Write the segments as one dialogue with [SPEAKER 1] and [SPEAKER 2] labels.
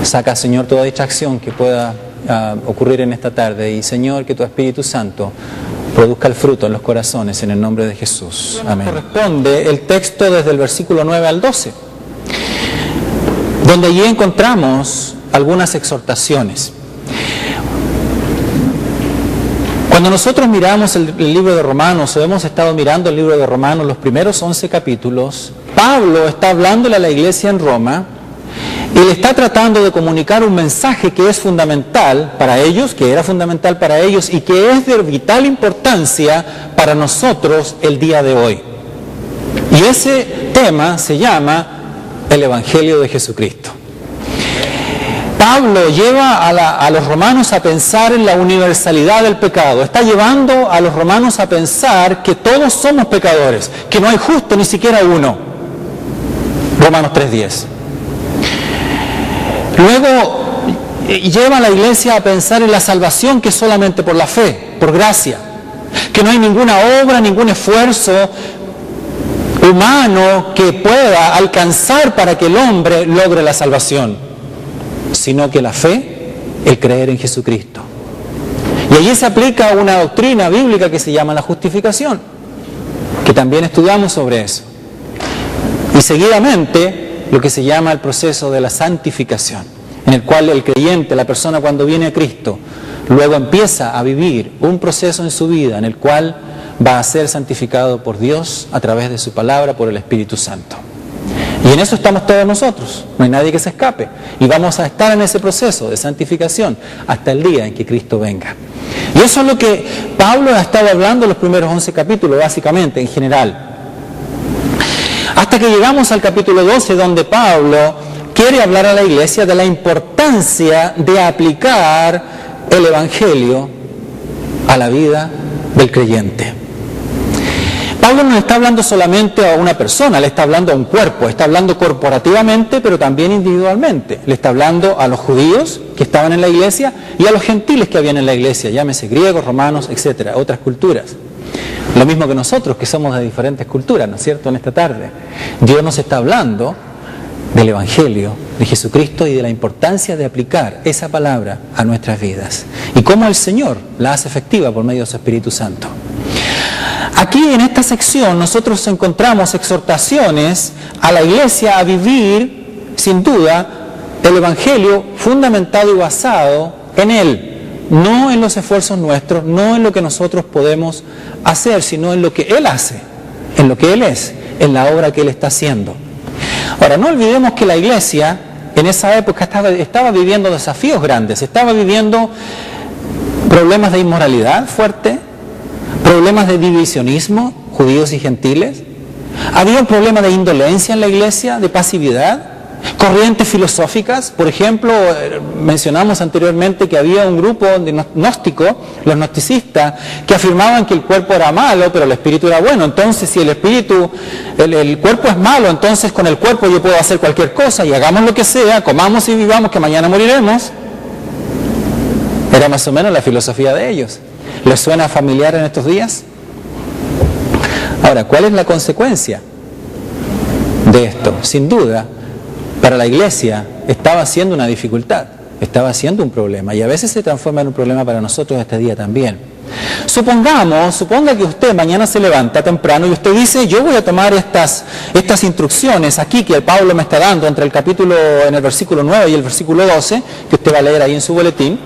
[SPEAKER 1] Saca, Señor, toda distracción que pueda ocurrir en esta tarde. Y, Señor, que tu Espíritu Santo produzca el fruto en los corazones, en el nombre de Jesús. Amén. Corresponde el texto desde el versículo 9 al 12, donde allí encontramos algunas exhortaciones. Cuando nosotros miramos el libro de Romanos, o hemos estado mirando el libro de Romanos, los primeros 11 capítulos, Pablo está hablándole a la iglesia en Roma y le está tratando de comunicar un mensaje que es fundamental para ellos, que era fundamental para ellos y que es de vital importancia para nosotros el día de hoy. Y ese tema se llama el Evangelio de Jesucristo. Pablo lleva a los romanos a pensar en la universalidad del pecado. Está llevando a los romanos a pensar que todos somos pecadores, que no hay justo ni siquiera uno. Romanos 3:10. Luego lleva a la iglesia a pensar en la salvación que es solamente por la fe, por gracia. Que no hay ninguna obra, ningún esfuerzo humano que pueda alcanzar para que el hombre logre la salvación, sino que la fe, el creer en Jesucristo. Y allí se aplica una doctrina bíblica que se llama la justificación, que también estudiamos sobre eso. Y seguidamente lo que se llama el proceso de la santificación, en el cual el creyente, la persona cuando viene a Cristo, luego empieza a vivir un proceso en su vida en el cual va a ser santificado por Dios a través de su palabra, por el Espíritu Santo. Y en eso estamos todos nosotros, no hay nadie que se escape. Y vamos a estar en ese proceso de santificación hasta el día en que Cristo venga. Y eso es lo que Pablo ha estado hablando en los primeros 11 capítulos, básicamente, en general. Hasta que llegamos al capítulo 12, donde Pablo quiere hablar a la iglesia de la importancia de aplicar el Evangelio a la vida del creyente. Pablo no está hablando solamente a una persona, le está hablando a un cuerpo, está hablando corporativamente, pero también individualmente. Le está hablando a los judíos que estaban en la iglesia y a los gentiles que habían en la iglesia, llámese griegos, romanos, etcétera, otras culturas. Lo mismo que nosotros, que somos de diferentes culturas, ¿no es cierto?, en esta tarde. Dios nos está hablando del Evangelio de Jesucristo y de la importancia de aplicar esa palabra a nuestras vidas. Y cómo el Señor la hace efectiva por medio de su Espíritu Santo. Aquí en esta sección nosotros encontramos exhortaciones a la iglesia a vivir, sin duda, el Evangelio fundamentado y basado en Él. No en los esfuerzos nuestros, no en lo que nosotros podemos hacer, sino en lo que Él hace, en lo que Él es, en la obra que Él está haciendo. Ahora, no olvidemos que la iglesia en esa época estaba viviendo desafíos grandes, estaba viviendo problemas de inmoralidad fuerte, problemas de divisionismo, judíos y gentiles. Había un problema de indolencia en la iglesia, de pasividad, corrientes filosóficas. Por ejemplo, mencionamos anteriormente que había un grupo de gnósticos, los gnosticistas, que afirmaban que el cuerpo era malo, pero el espíritu era bueno. Entonces, si el cuerpo es malo, entonces con el cuerpo yo puedo hacer cualquier cosa y hagamos lo que sea, comamos y vivamos, que mañana moriremos. Era más o menos la filosofía de ellos. ¿Les suena familiar en estos días? Ahora, ¿cuál es la consecuencia de esto? Sin duda, para la iglesia estaba siendo una dificultad, estaba siendo un problema, y a veces se transforma en un problema para nosotros este día también. Suponga que usted mañana se levanta temprano y usted dice: yo voy a tomar estas instrucciones aquí que el Pablo me está dando en el versículo 9 y el versículo 12, que usted va a leer ahí en su boletín.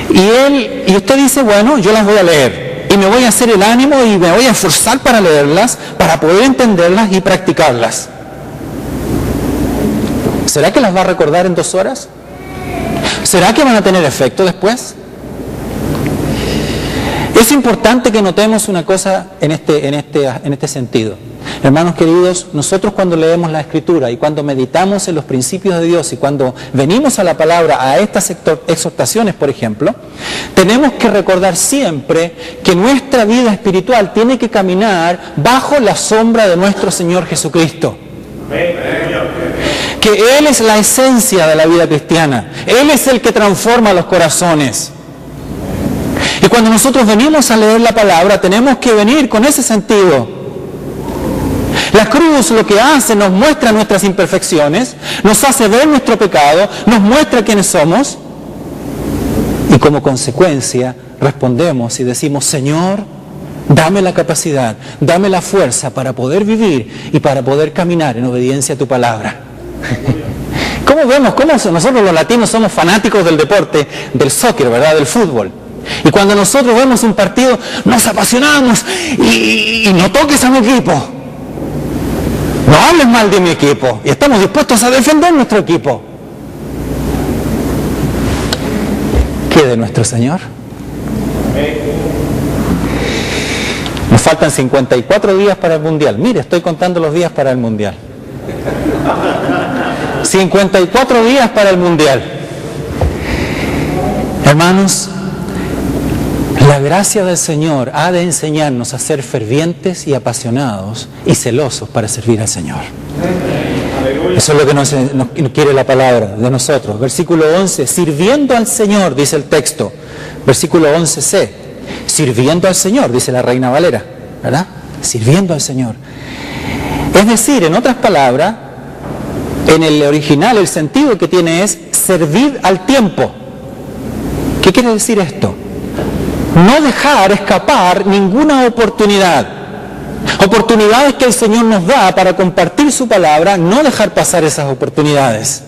[SPEAKER 1] Y usted dice: bueno, yo las voy a leer y me voy a hacer el ánimo y me voy a esforzar para leerlas, para poder entenderlas y practicarlas. ¿Será que las va a recordar en 2 horas? ¿Será que van a tener efecto después? Es importante que notemos una cosa en este sentido. Hermanos queridos, nosotros cuando leemos la Escritura y cuando meditamos en los principios de Dios y cuando venimos a la palabra, a estas exhortaciones, por ejemplo, tenemos que recordar siempre que nuestra vida espiritual tiene que caminar bajo la sombra de nuestro Señor Jesucristo. Que Él es la esencia de la vida cristiana. Él es el que transforma los corazones. Y cuando nosotros venimos a leer la palabra, tenemos que venir con ese sentido. La cruz lo que hace, nos muestra nuestras imperfecciones, nos hace ver nuestro pecado, nos muestra quiénes somos y como consecuencia respondemos y decimos, Señor, dame la capacidad, dame la fuerza para poder vivir y para poder caminar en obediencia a tu palabra. ¿Cómo vemos? ¿Cómo nosotros los latinos somos fanáticos del deporte, del soccer, ¿verdad? Del fútbol. Y cuando nosotros vemos un partido, nos apasionamos y no toques a mi equipo. No hables mal de mi equipo. Y estamos dispuestos a defender nuestro equipo. ¿Qué de nuestro Señor? Nos faltan 54 días para el Mundial. Mire, estoy contando los días para el Mundial. 54 días para el Mundial. Hermanos, la gracia del Señor ha de enseñarnos a ser fervientes y apasionados y celosos para servir al Señor. Eso es lo que nos quiere la palabra de nosotros. Versículo 11, sirviendo al Señor, dice el texto. Versículo 11c, sirviendo al Señor, dice la Reina Valera, ¿verdad? Sirviendo al Señor. Es decir, en otras palabras, en el original el sentido que tiene es servir al tiempo. ¿Qué quiere decir esto? No dejar escapar ninguna oportunidad. Oportunidades que el Señor nos da para compartir su palabra, no dejar pasar esas oportunidades.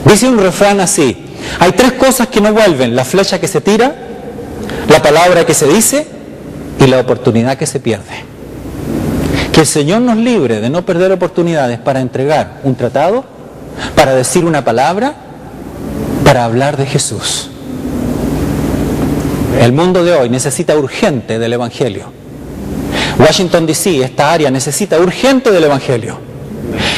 [SPEAKER 1] Dice un refrán así, hay 3 cosas que no vuelven, la flecha que se tira, la palabra que se dice y la oportunidad que se pierde. Que el Señor nos libre de no perder oportunidades para entregar un tratado, para decir una palabra, para hablar de Jesús. El mundo de hoy necesita urgente del Evangelio. Washington D.C., esta área, necesita urgente del Evangelio.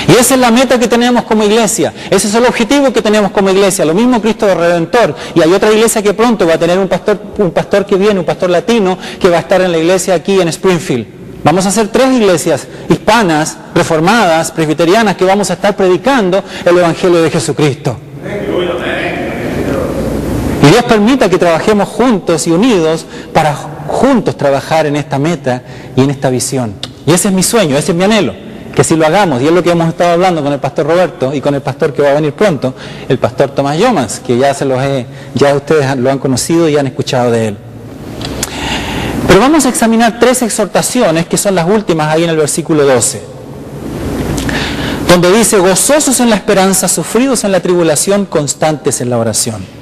[SPEAKER 1] Y esa es la meta que tenemos como iglesia. Ese es el objetivo que tenemos como iglesia. Lo mismo Cristo Redentor. Y hay otra iglesia que pronto va a tener un pastor que viene, un pastor latino, que va a estar en la iglesia aquí en Springfield. Vamos a hacer 3 iglesias hispanas, reformadas, presbiterianas, que vamos a estar predicando el Evangelio de Jesucristo. Y Dios permita que trabajemos juntos y unidos para juntos trabajar en esta meta y en esta visión. Y ese es mi sueño, ese es mi anhelo, que si lo hagamos, y es lo que hemos estado hablando con el pastor Roberto y con el pastor que va a venir pronto, el pastor Tomás Yomans, que ya ustedes lo han conocido y han escuchado de él. Pero vamos a examinar 3 exhortaciones que son las últimas ahí en el versículo 12, donde dice, gozosos en la esperanza, sufridos en la tribulación, constantes en la oración.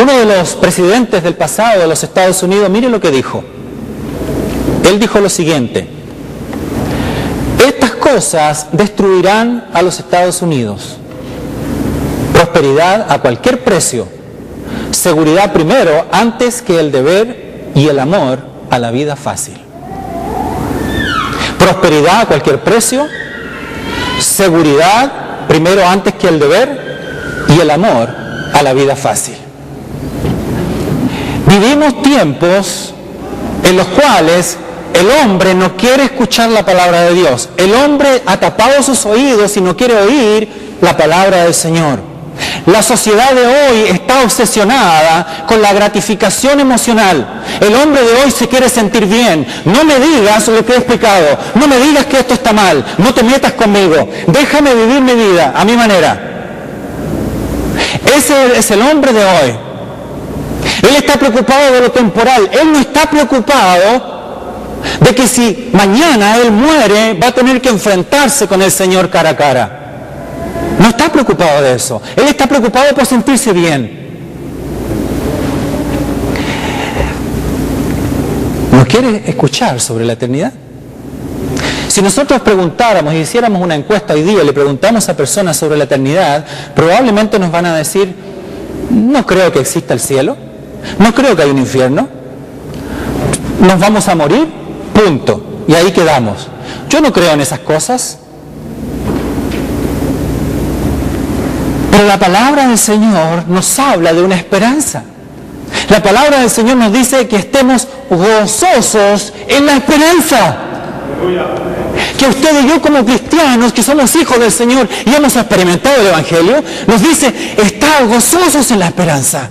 [SPEAKER 1] Uno de los presidentes del pasado de los Estados Unidos, mire lo que dijo. Él dijo lo siguiente, estas cosas destruirán a los Estados Unidos. Prosperidad a cualquier precio, seguridad primero antes que el deber y el amor a la vida fácil. Prosperidad a cualquier precio, seguridad primero antes que el deber y el amor a la vida fácil. Vivimos tiempos en los cuales el hombre no quiere escuchar la palabra de Dios. El hombre ha tapado sus oídos y no quiere oír la palabra del Señor. La sociedad de hoy está obsesionada con la gratificación emocional. El hombre de hoy se quiere sentir bien. No me digas lo que he explicado. No me digas que esto está mal. No te metas conmigo. Déjame vivir mi vida a mi manera. Ese es el hombre de hoy. Él está preocupado de lo temporal. Él no está preocupado de que si mañana él muere, va a tener que enfrentarse con el Señor cara a cara. No está preocupado de eso. Él está preocupado por sentirse bien. ¿No quiere escuchar sobre la eternidad? Si nosotros preguntáramos y hiciéramos una encuesta hoy día y le preguntamos a personas sobre la eternidad, probablemente nos van a decir, no creo que exista el cielo, no creo que hay un infierno, nos vamos a morir, punto, y ahí quedamos. Yo no creo en esas cosas. Pero la palabra del Señor nos habla de una esperanza. La palabra del Señor nos dice que estemos gozosos en la esperanza. Que usted y yo como cristianos, que somos hijos del Señor y hemos experimentado el Evangelio, nos dice, estar gozosos en la esperanza.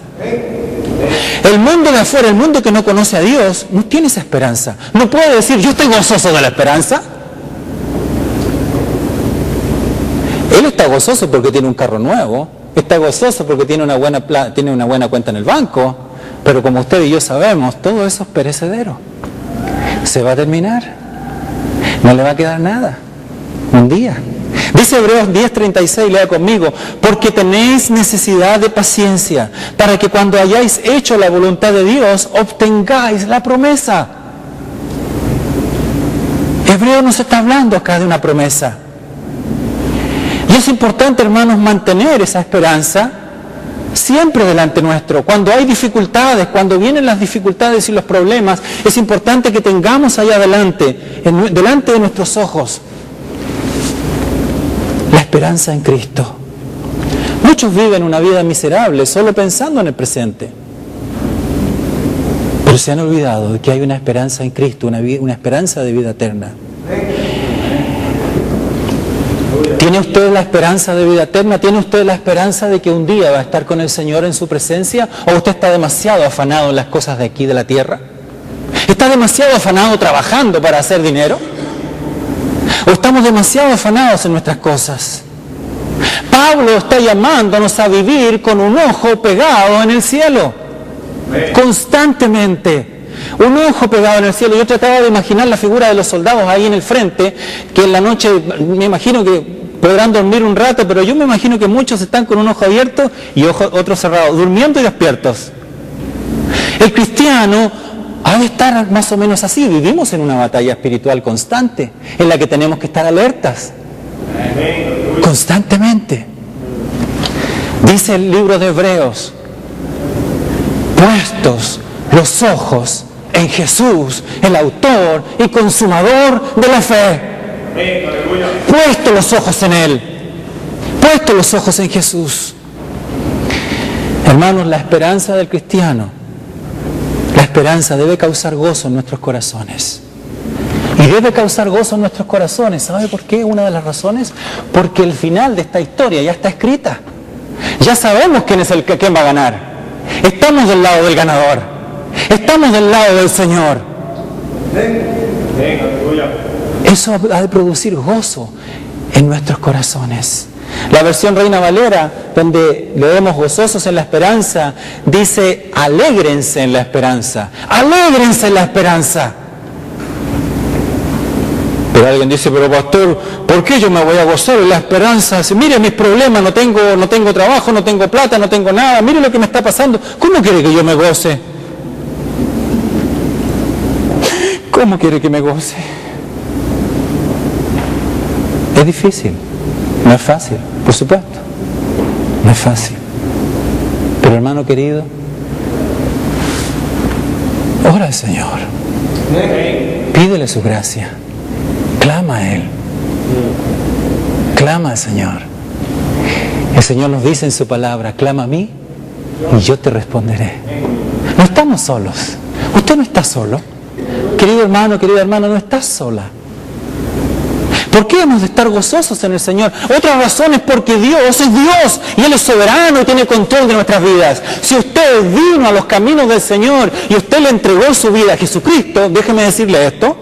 [SPEAKER 1] El mundo de afuera, el mundo que no conoce a Dios, no tiene esa esperanza. No puede decir, yo estoy gozoso de la esperanza. Él está gozoso porque tiene un carro nuevo, está gozoso porque tiene una buena cuenta en el banco, pero como usted y yo sabemos, todo eso es perecedero. Se va a terminar. No le va a quedar nada. Un día. Dice Hebreos 10:36, lea conmigo, porque tenéis necesidad de paciencia, para que cuando hayáis hecho la voluntad de Dios, obtengáis la promesa. Hebreo nos está hablando acá de una promesa. Y es importante, hermanos, mantener esa esperanza siempre delante nuestro. Cuando hay dificultades, cuando vienen las dificultades y los problemas, es importante que tengamos allá adelante, delante de nuestros ojos, la esperanza en Cristo. Muchos viven una vida miserable solo pensando en el presente, pero se han olvidado de que hay una esperanza en Cristo, una esperanza de vida eterna. ¿Tiene usted la esperanza de vida eterna? ¿Tiene usted la esperanza de que un día va a estar con el Señor en su presencia? ¿O usted está demasiado afanado en las cosas de aquí, de la tierra? ¿Está demasiado afanado trabajando para hacer dinero? ¿O estamos demasiado afanados en nuestras cosas? Pablo está llamándonos a vivir con un ojo pegado en el cielo, constantemente. Un ojo pegado en el cielo. Yo trataba de imaginar la figura de los soldados ahí en el frente, que en la noche me imagino que podrán dormir un rato, pero yo me imagino que muchos están con un ojo abierto y otro cerrado, durmiendo y despiertos. El cristiano ha de estar más o menos así. Vivimos en una batalla espiritual constante, en la que tenemos que estar alertas, constantemente. Dice el libro de Hebreos, puestos los ojos en Jesús, el autor y consumador de la fe. Puestos los ojos en Él, puestos los ojos en Jesús. Hermanos, la esperanza del cristiano, la esperanza debe causar gozo en nuestros corazones. Y debe causar gozo en nuestros corazones. ¿Sabe por qué? Una de las razones, porque el final de esta historia ya está escrita. Ya sabemos quién va a ganar. Estamos del lado del ganador. Estamos del lado del Señor. Eso ha de producir gozo en nuestros corazones. La versión Reina Valera, donde leemos gozosos en la esperanza, dice alégrense en la esperanza. Alégrense en la esperanza. Pero alguien dice, pero pastor, ¿por qué yo me voy a gozar en la esperanza? Si, mire mis problemas, no tengo trabajo, no tengo plata, no tengo nada, mire lo que me está pasando. ¿Cómo quiere que yo me goce? ¿Cómo quiere que me goce? Es difícil, no es fácil, por supuesto, no es fácil. Pero hermano querido, ora al Señor, pídele su gracia, clama a Él, clama al Señor. El Señor nos dice en su palabra, clama a mí y yo te responderé. No estamos solos, usted no está solo. Querido hermano, querida hermana, no estás sola. ¿Por qué hemos de estar gozosos en el Señor? Otra razón es porque Dios es Dios y Él es soberano y tiene control de nuestras vidas. Si usted vino a los caminos del Señor y usted le entregó su vida a Jesucristo, déjeme decirle esto,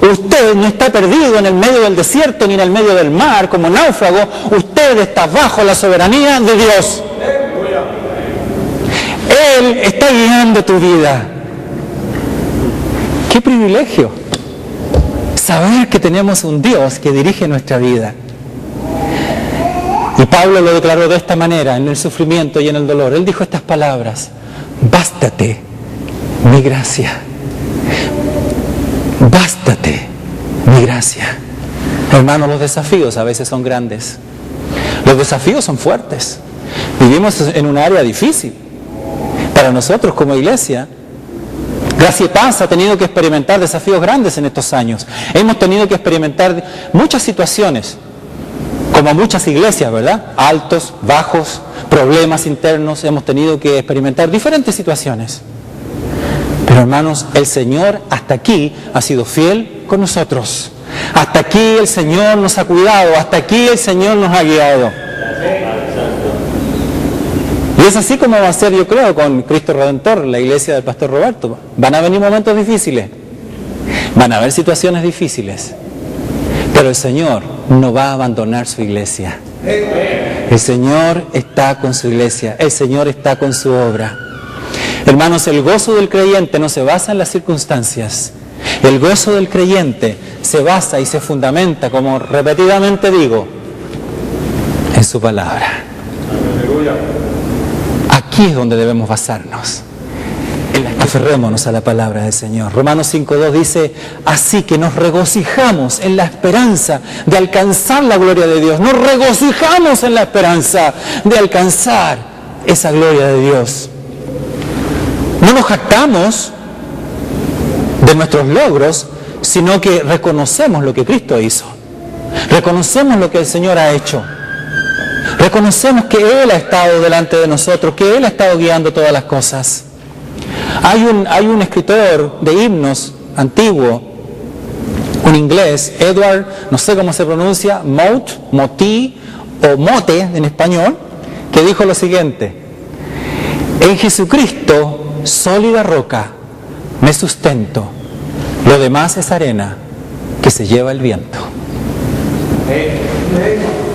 [SPEAKER 1] usted no está perdido en el medio del desierto ni en el medio del mar como náufrago, usted está bajo la soberanía de Dios. Él está guiando tu vida. ¡Qué privilegio! Saber que tenemos un Dios que dirige nuestra vida. Y Pablo lo declaró de esta manera, en el sufrimiento y en el dolor. Él dijo estas palabras, bástate mi gracia. Bástate mi gracia. Hermanos, los desafíos a veces son grandes. Los desafíos son fuertes. Vivimos en un área difícil. Para nosotros como iglesia, Gracia y Paz ha tenido que experimentar desafíos grandes en estos años. Hemos tenido que experimentar muchas situaciones, como muchas iglesias, ¿verdad? Altos, bajos, problemas internos. Hemos tenido que experimentar diferentes situaciones. Pero hermanos, el Señor hasta aquí ha sido fiel con nosotros. Hasta aquí el Señor nos ha cuidado. Hasta aquí el Señor nos ha guiado. Y es así como va a ser, yo creo, con Cristo Redentor, la iglesia del Pastor Roberto. Van a venir momentos difíciles, van a haber situaciones difíciles, pero el Señor no va a abandonar su iglesia. El Señor está con su iglesia, el Señor está con su obra. Hermanos, el gozo del creyente no se basa en las circunstancias. El gozo del creyente se basa y se fundamenta, como repetidamente digo, en su palabra. Aquí es donde debemos basarnos. Aferrémonos a la palabra del Señor. Romanos 5:2 dice: así que nos regocijamos en la esperanza de alcanzar la gloria de Dios. Nos regocijamos en la esperanza de alcanzar esa gloria de Dios. No nos jactamos de nuestros logros, sino que reconocemos lo que Cristo hizo. Reconocemos lo que el Señor ha hecho. Reconocemos que Él ha estado delante de nosotros, que Él ha estado guiando todas las cosas. Hay un escritor de himnos antiguo, un inglés, Edward, no sé cómo se pronuncia, Moti o Mote en español, que dijo lo siguiente: en Jesucristo, sólida roca, me sustento, lo demás es arena que se lleva el viento.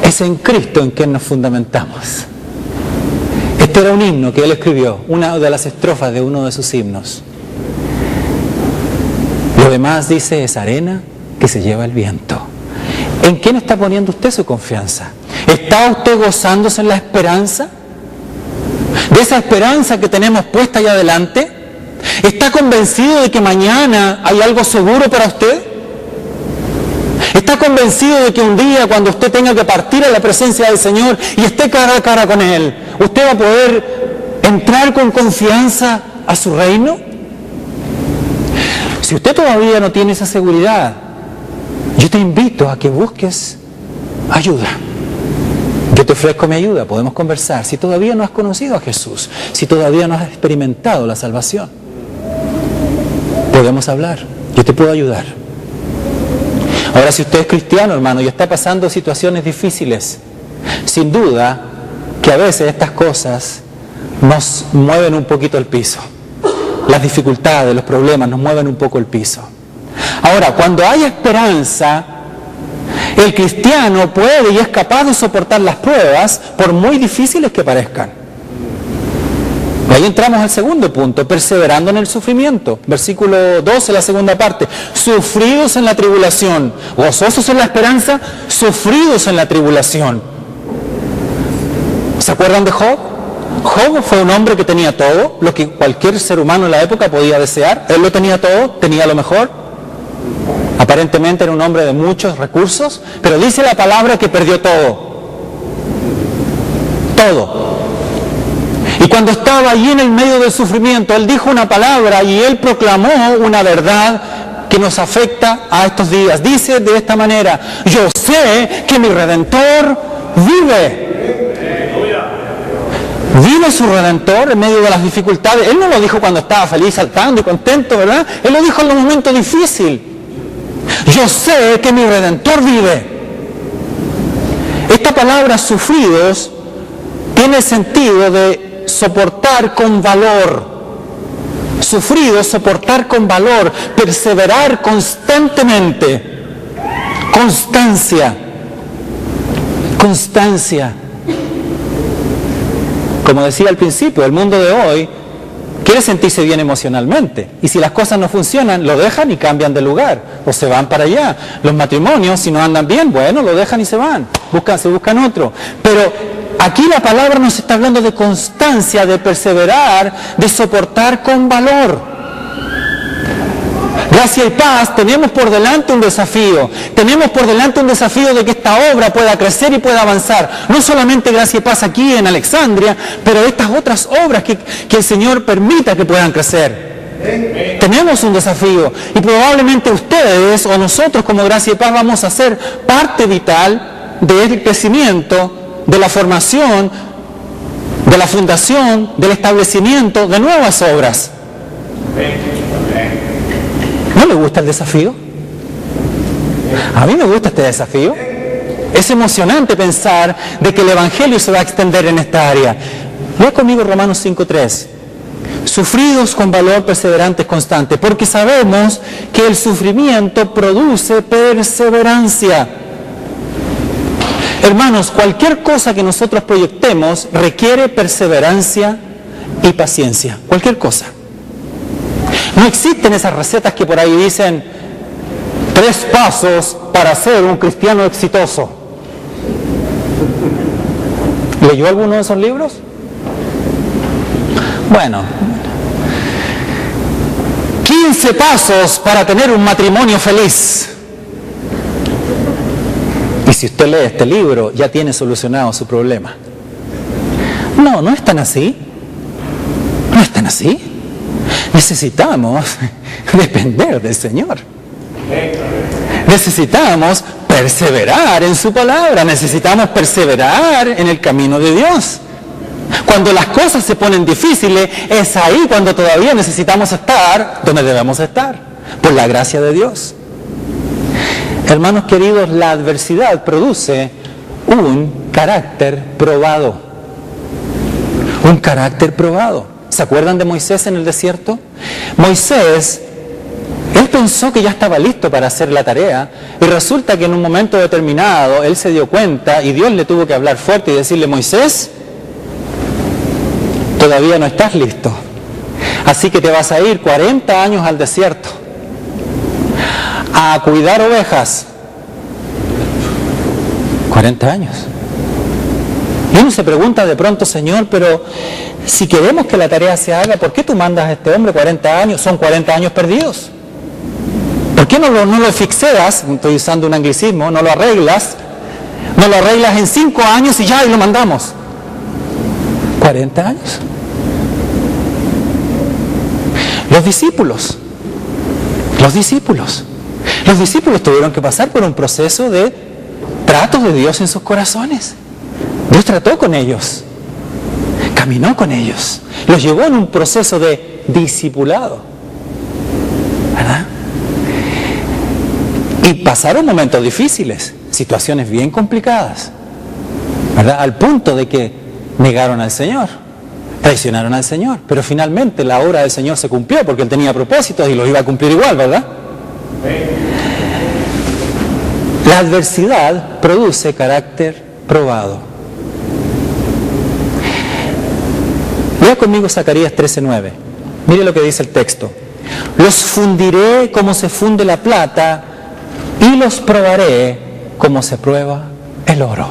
[SPEAKER 1] Es en Cristo en quien nos fundamentamos. Este era un himno que él escribió, una de las estrofas de uno de sus himnos. Lo demás, dice, es arena que se lleva el viento. ¿En quién está poniendo usted su confianza? ¿Está usted gozándose en la esperanza? ¿De esa esperanza que tenemos puesta allá adelante? ¿Está convencido de que mañana hay algo seguro para usted? ¿Está convencido de que un día, cuando usted tenga que partir a la presencia del Señor y esté cara a cara con Él, usted va a poder entrar con confianza a su reino? Si usted todavía no tiene esa seguridad, yo te invito a que busques ayuda. Yo te ofrezco mi ayuda, podemos conversar. Si todavía no has conocido a Jesús, si todavía no has experimentado la salvación, podemos hablar, yo te puedo ayudar. Ahora, si usted es cristiano, hermano, y está pasando situaciones difíciles, sin duda que a veces estas cosas nos mueven un poquito el piso. Las dificultades, los problemas nos mueven un poco el piso. Ahora, cuando hay esperanza, el cristiano puede y es capaz de soportar las pruebas, por muy difíciles que parezcan. Y ahí entramos al segundo punto, perseverando en el sufrimiento. Versículo 12, la segunda parte. Sufridos en la tribulación, gozosos en la esperanza, sufridos en la tribulación. ¿Se acuerdan de Job? Job fue un hombre que tenía todo, lo que cualquier ser humano en la época podía desear. Él lo tenía todo, tenía lo mejor. Aparentemente era un hombre de muchos recursos, pero dice la palabra que perdió todo. Todo. Y cuando estaba allí en el medio del sufrimiento, él dijo una palabra y él proclamó una verdad que nos afecta a estos días. Dice de esta manera: yo sé que mi Redentor vive. Vive su Redentor en medio de las dificultades. Él no lo dijo cuando estaba feliz, saltando y contento, ¿verdad? Él lo dijo en un momento difícil. Yo sé que mi Redentor vive. Esta palabra sufridos tiene el sentido de soportar con valor. Sufridos, soportar con valor, perseverar constantemente. Constancia. Constancia. Como decía al principio, el mundo de hoy quiere sentirse bien emocionalmente. Y si las cosas no funcionan, lo dejan y cambian de lugar. O se van para allá. Los matrimonios, si no andan bien, bueno, lo dejan y se van. Se buscan otro. Pero aquí la palabra nos está hablando de constancia, de perseverar, de soportar con valor. Gracia y paz, tenemos por delante un desafío. Tenemos por delante un desafío de que esta obra pueda crecer y pueda avanzar. No solamente Gracia y Paz aquí en Alexandria, pero estas otras obras que el Señor permita que puedan crecer. Tenemos un desafío y probablemente ustedes o nosotros como Gracia y Paz vamos a ser parte vital del crecimiento, de la formación, de la fundación, del establecimiento de nuevas obras. ¿No le gusta el desafío? A mí me gusta este desafío. Es emocionante pensar de que el Evangelio se va a extender en esta área. Lea conmigo Romanos 5:3. Sufridos con valor, perseverantes, constantes, porque sabemos que el sufrimiento produce perseverancia. Hermanos, cualquier cosa que nosotros proyectemos requiere perseverancia y paciencia. Cualquier cosa. No existen esas recetas que por ahí dicen 3 pasos para ser un cristiano exitoso. ¿Leyó alguno de esos libros? Bueno, 15 pasos para tener un matrimonio feliz. Y si usted lee este libro, ya tiene solucionado su problema. No, no es tan así. No es tan así. Necesitamos depender del Señor. Necesitamos perseverar en su palabra. Necesitamos perseverar en el camino de Dios. Cuando las cosas se ponen difíciles, es ahí cuando todavía necesitamos estar donde debemos estar, por la gracia de Dios. Hermanos queridos, la adversidad produce un carácter probado. Un carácter probado. ¿Se acuerdan de Moisés en el desierto? Moisés, él pensó que ya estaba listo para hacer la tarea y resulta que en un momento determinado él se dio cuenta y Dios le tuvo que hablar fuerte y decirle: Moisés, todavía no estás listo. Así que te vas a ir 40 años al desierto a cuidar ovejas. 40 años. Y uno se pregunta de pronto: Señor, pero si queremos que la tarea se haga, ¿por qué tú mandas a este hombre 40 años? Son 40 años perdidos. ¿Por qué no lo fixeas? Estoy usando un anglicismo. No lo arreglas en 5 años y ya, y lo mandamos. 40 años. Los discípulos tuvieron que pasar por un proceso de trato de Dios en sus corazones. Dios trató con ellos, caminó con ellos, los llevó en un proceso de discipulado, ¿verdad? Y pasaron momentos difíciles, situaciones bien complicadas, ¿verdad? Al punto de que negaron al Señor, traicionaron al Señor, pero finalmente la obra del Señor se cumplió porque Él tenía propósitos y los iba a cumplir igual, ¿verdad? La adversidad produce carácter probado. Lea conmigo Zacarías 13:9. Mire lo que dice el texto. Los fundiré como se funde la plata y los probaré como se prueba el oro.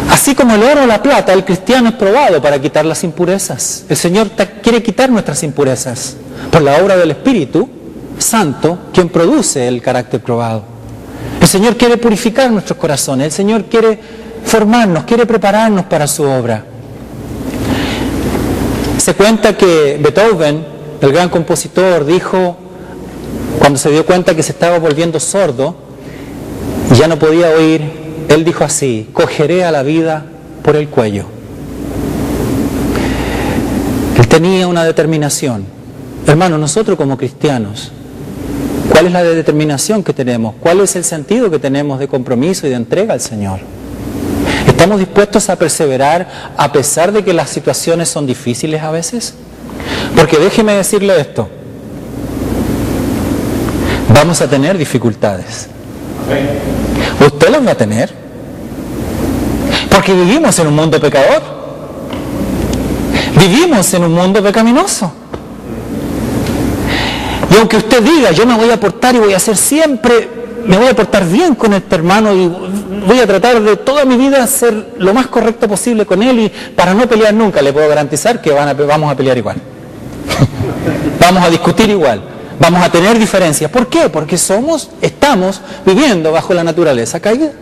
[SPEAKER 1] Así como el oro o la plata, el cristiano es probado para quitar las impurezas. El Señor quiere quitar nuestras impurezas por la obra del Espíritu Santo, quien produce el carácter probado. El Señor quiere purificar nuestros corazones. El Señor quiere formarnos, quiere prepararnos para su obra. Se cuenta que Beethoven, el gran compositor, dijo, cuando se dio cuenta que se estaba volviendo sordo y ya no podía oír, él dijo así: cogeré a la vida por el cuello. Él tenía una determinación. Hermanos, nosotros como cristianos, ¿cuál es la determinación que tenemos? ¿Cuál es el sentido que tenemos de compromiso y de entrega al Señor? ¿Estamos dispuestos a perseverar a pesar de que las situaciones son difíciles a veces? Porque déjeme decirle esto: vamos a tener dificultades. Usted las va a tener. Porque vivimos en un mundo pecador. Vivimos en un mundo pecaminoso. Y aunque usted diga: yo me voy a portar y voy a hacer siempre, me voy a portar bien con este hermano y voy a tratar de toda mi vida ser lo más correcto posible con él y para no pelear nunca, le puedo garantizar que vamos a pelear igual. Vamos a discutir igual. Vamos a tener diferencias. ¿Por qué? Porque estamos viviendo bajo la naturaleza caída.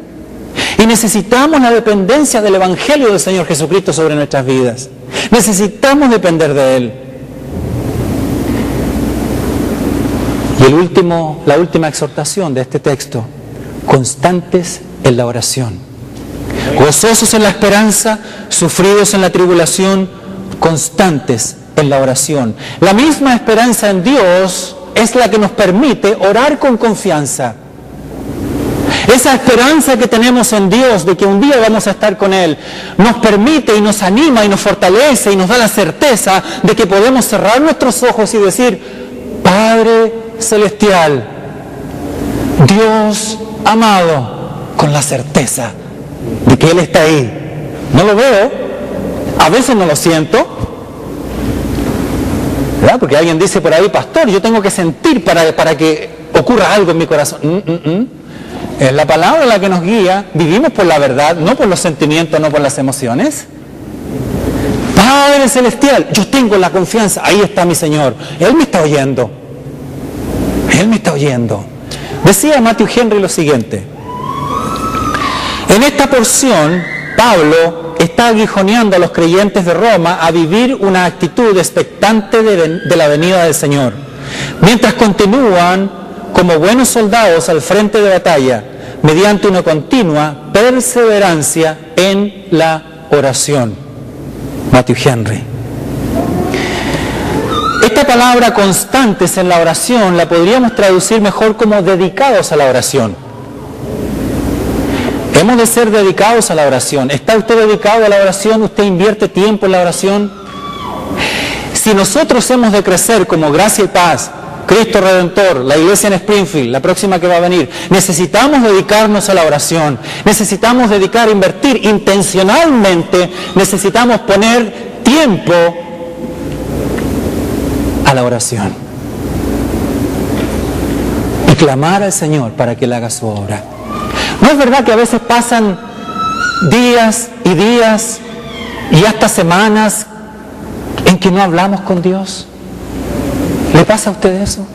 [SPEAKER 1] Y necesitamos la dependencia del Evangelio del Señor Jesucristo sobre nuestras vidas. Necesitamos depender de Él. Y la última exhortación de este texto: constantes en la oración. Gozosos en la esperanza, sufridos en la tribulación, constantes en la oración. La misma esperanza en Dios es la que nos permite orar con confianza. Esa esperanza que tenemos en Dios de que un día vamos a estar con Él, nos permite y nos anima y nos fortalece y nos da la certeza de que podemos cerrar nuestros ojos y decir, Padre Celestial, Dios amado, con la certeza de que Él está ahí. No lo veo, a veces no lo siento, ¿verdad? Porque alguien dice por ahí, pastor, yo tengo que sentir para que ocurra algo en mi corazón. Es la palabra la que nos guía. Vivimos por la verdad, no por los sentimientos, no por las emociones. Padre Celestial, yo tengo la confianza, ahí está mi Señor, Él me está oyendo. Él me está oyendo. Decía Matthew Henry lo siguiente: en esta porción, Pablo está aguijoneando a los creyentes de Roma a vivir una actitud expectante de la venida del Señor, mientras continúan como buenos soldados al frente de batalla, mediante una continua perseverancia en la oración. Matthew Henry. Esta palabra constantes en la oración la podríamos traducir mejor como dedicados a la oración. Hemos de ser dedicados a la oración. ¿Está usted dedicado a la oración? ¿Usted invierte tiempo en la oración? Si nosotros hemos de crecer como Gracia y Paz, Cristo Redentor, la iglesia en Springfield, la próxima que va a venir, necesitamos dedicarnos a la oración, necesitamos invertir intencionalmente, necesitamos poner tiempo a la oración y clamar al Señor para que Él haga su obra. ¿No es verdad que a veces pasan días y hasta semanas en que no hablamos con Dios? ¿Le pasa a usted eso?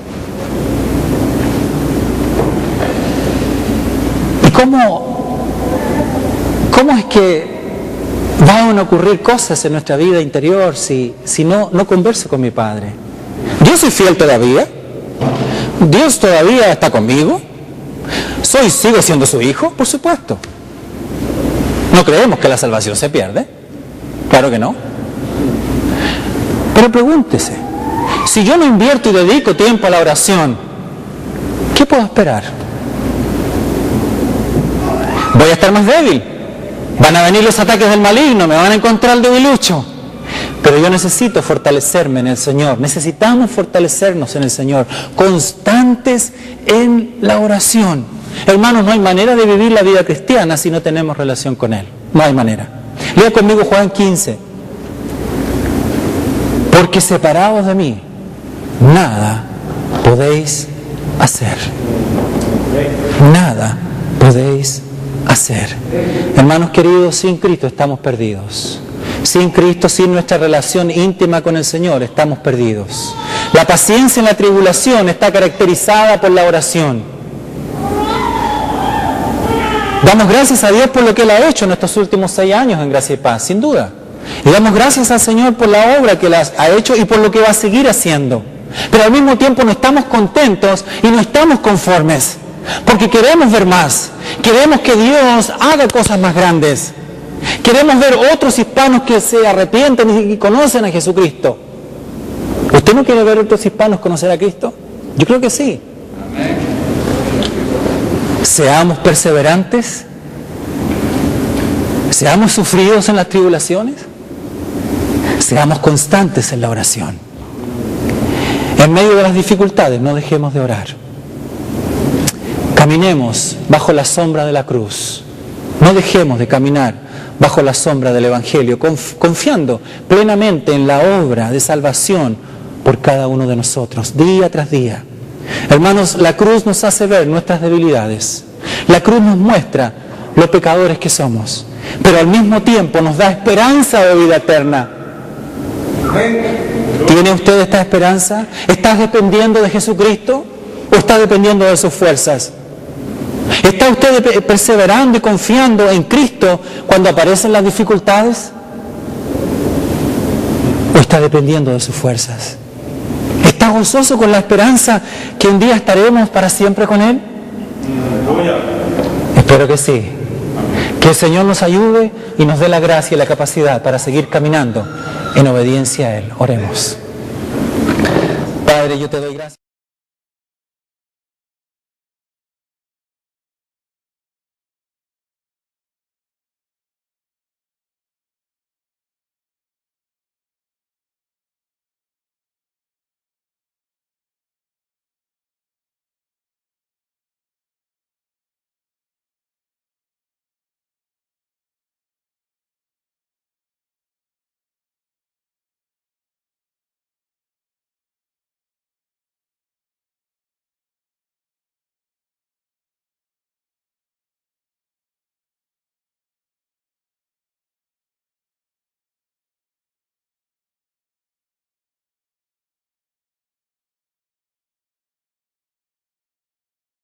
[SPEAKER 1] ¿Y cómo es que van a ocurrir cosas en nuestra vida interior si no converso con mi Padre? ¿Yo soy fiel todavía? ¿Dios todavía está conmigo? ¿Sigo siendo su hijo? Por supuesto. No creemos que la salvación se pierde. Claro que no. Pero pregúntese, si yo no invierto y dedico tiempo a la oración, ¿qué puedo esperar? Voy a estar más débil. Van a venir los ataques del maligno, me van a encontrar debilucho. Pero yo necesito fortalecerme en el Señor. Necesitamos fortalecernos en el Señor. Constantes en la oración. Hermanos, no hay manera de vivir la vida cristiana si no tenemos relación con Él. No hay manera. Lea conmigo Juan 15. Porque separados de mí, nada podéis hacer. Nada podéis hacer. Hermanos queridos, sin Cristo estamos perdidos. Sin Cristo, sin nuestra relación íntima con el Señor, estamos perdidos. La paciencia en la tribulación está caracterizada por la oración. Damos gracias a Dios por lo que Él ha hecho en estos últimos 6 años en Gracia y Paz, sin duda. Y damos gracias al Señor por la obra que Él ha hecho y por lo que va a seguir haciendo. Pero al mismo tiempo no estamos contentos y no estamos conformes, porque queremos ver más. Queremos que Dios haga cosas más grandes. Queremos ver otros hispanos que se arrepienten y conocen a Jesucristo. ¿Usted no quiere ver otros hispanos conocer a Cristo? Yo creo que sí. Seamos perseverantes. Seamos sufridos en las tribulaciones. Seamos constantes en la oración. En medio de las dificultades no dejemos de orar. Caminemos bajo la sombra de la cruz. No dejemos de caminar bajo la sombra del Evangelio, confiando plenamente en la obra de salvación por cada uno de nosotros, día tras día. Hermanos, la cruz nos hace ver nuestras debilidades. La cruz nos muestra los pecadores que somos, pero al mismo tiempo nos da esperanza de vida eterna. ¿Tiene usted esta esperanza? ¿Estás dependiendo de Jesucristo o está dependiendo de sus fuerzas? ¿Está usted perseverando y confiando en Cristo cuando aparecen las dificultades? ¿O está dependiendo de sus fuerzas? ¿Está gozoso con la esperanza que un día estaremos para siempre con Él? Espero que sí. Que el Señor nos ayude y nos dé la gracia y la capacidad para seguir caminando en obediencia a Él. Oremos. Padre, yo te doy gracias.